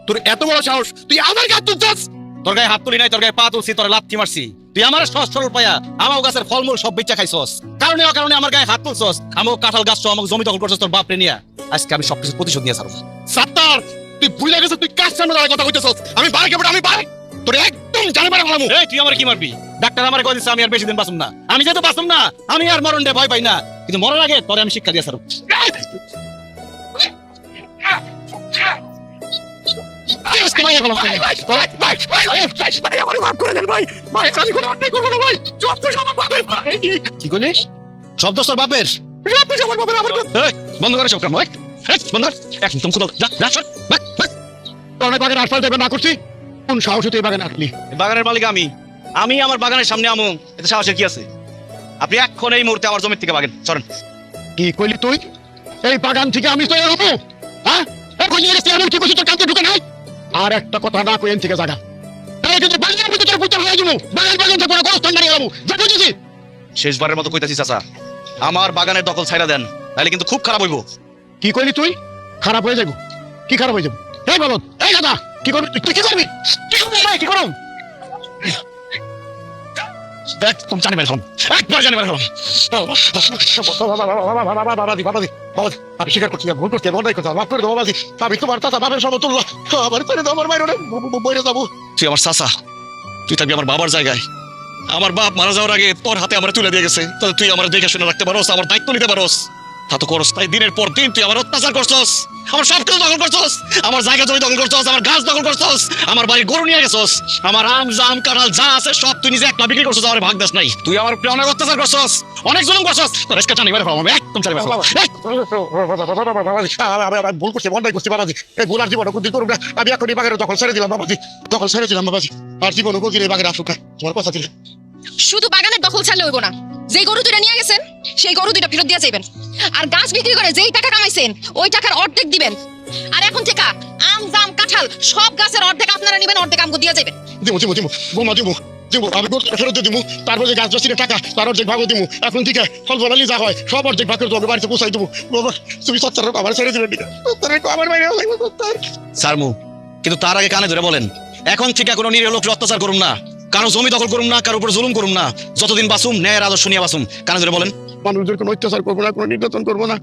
তোর এত বড় সাহস, তুই আমার গায়ে তুলছস? তোর গায়ে হাত তুলি নাই, তোর গায়ে পা তুলছি, তোর লাথি মারছি। তুই আমার সহজ সরল পায়া আমার গাছের ফলমূল সব বেচা খাইছস, কারণে আমার গায়ে হাত তুলছস। আমার কাঁঠাল গাছ আমার জমি দখল করছস তোর বাপরে নিয়া। আজকে আমি সবকিছু প্রতিশোধ নিয়ে ছাড়ব। সাত্তার, তুই ভুলে গেছিস তুই কার সামনে দাঁড়ায় কথা কইতেছস? আমি বাড়ি কেবল আমি বাড়ি তোর একদম জানে মারা ফেলামু। এই তুই আমার কি মারবি? ডাক্তার আমারে কই দিছে আমি আর বেশি দিন বাঁচুম না। আমি যেহেতু বাঁচুম না, আমি আর মরণ ভয় পাই না, কিন্তু মরার আগে তোরে আমি শিক্ষা দিয়ে ছাড়ব। কি কইলিস? শব্দ তোর বাপের? বন্ধ করে সব কাম বন্ধ কর। একদম কোথাও যা যা সর। তোর বাগানের আশপাশ দেবে না করছি, কোন সাহসে তুই বাগানে আসলি? বাগানের মালিক আমি। আমি আমার বাগানের সামনে আমু, এতে সাহসের কি আছে? আপনি এখন এই মুহূর্তে আমার জমি থেকে বাগেন, চলেন। কি কইলি তুই? এই বাগান থেকে আমি তো এরকম, হ্যাঁ? এখন এসে এমন কি করছিস তোর কাছে ঢুকে নাই? আর একটা কথা না কই এন থেকে জায়গা। এই কিন্তু বাগানের ভিতরে তোর পুত্র হয়ে যাবো, বাগান থেকে কোনো গোরস্থান বানিয়ে যাবো, যা বুঝেছি? শেষবারের মতো কইতাছি চাচা, আমার বাগানের দখল ছাইড়া দেন, নাহলে কিন্তু খুব খারাপ হইব। কি কইলি তুই? খারাপ হয়ে যাবো? কি খারাপ হয়ে যাবো? এই বলত, এই দাদা, কি করবি তুই? কি করবি? কি করবি ভাই? কি করব? দেখ তুমি জানি বের হলাম, একবার জানি বের হলাম। বাবাজি, আমি স্বীকার করছি, ভুল করছি, বড়াই কথা, মাফ করে দেবো বাবাজি। আমি তোমার চাচা বাবার সমতুল্য, আমার ছেড়ে দাও, আমার মায়ের বইরে যাবো। তুই আমার চাচা, তুই থাকবি আমার বাবার জায়গায়। আমার বাপ মারা যাওয়ার আগে তোর হাতে আমার তুলে দিয়ে গেছে, তাহলে তুই আমার দেখে শুনে রাখতে পারোস, আমার দায়িত্ব নিতে পারোস। তা তো করস তাই, দিনের পর দিন তুই আমার অত্যাচার করছস, আমার সব কিছু দখল করছস, আমার জায়গা জমি দখল করছস, আমার গাছ দখল করছস, আমার বাড়ির গরু নিয়ে গেছস, আমার আম জাম কাঁঠাল যা আছে সব তুই নিজে একলা বিক্রি করছস, আমার ভাগ দাস নাই। তুই আমার উপরে অনেক অত্যাচার করছস, অনেক জুলুম করছস। তোর আজকে জানি বের হলাম, আমি একদম জানি বের হলাম। আমি ভুল করছি, বন্ধাই করছি বাবাজি। এই ভুল আর জীবনে কোনদিন করব না। আমি এখনই বাগের দখল ছেড়ে দিলাম বাবাজি, দখল ছেড়ে দিলাম বাবাজি। আর জীবনে কোনদিন এই বাগের আসুক না, তোমার কথা ছিল। শুধু বাগানের দখল ছাড়লে হইব না, যে গরু দুইটা নিয়ে গেছেন সেই গরু দুইটা ফেরত দিয়ে যাবেন। আর গাছ বিক্রি করে যেই টাকা কামাইছেন ওই টাকার অর্ধেক দিবেন। আর এখন থেকে আম জাম কাঁঠাল সব গাছের অর্ধেক আপনারা নেবেন, অর্ধেক আমগো দিয়ে যাবেন। দিমু দিমু দিমু বৌমা দিমু দিমু, আমি গরু ফেরত দিমু, তারপরে যে গাছ বাসির টাকা তার অর্ধেক ভাগও দিমু। এখন থেকে ফল ফলালি যা হয় সব অর্ধেক ভাগ করে তোমাকে বাড়িতে পৌঁছাই দেবো। বাবা তুমি সচ্চার আমার ছেড়ে দিবেন আমার বাইরে সারমু, কিন্তু তার আগে কানে ধরে বলেন, এখন থেকে কোনো নিরীহ লোকের অত্যাচার করুম না, কারো জমি দখল করুম না, কারোর উপর জুলুম করুম না, যতদিন বাসুম ন্যায়ের আদর্শ নিয়ে বাসুম। কানে ধরে বলেন, মানুষদের কোনো অত্যাচার করবো না, কোনো নির্যাতন করবো না।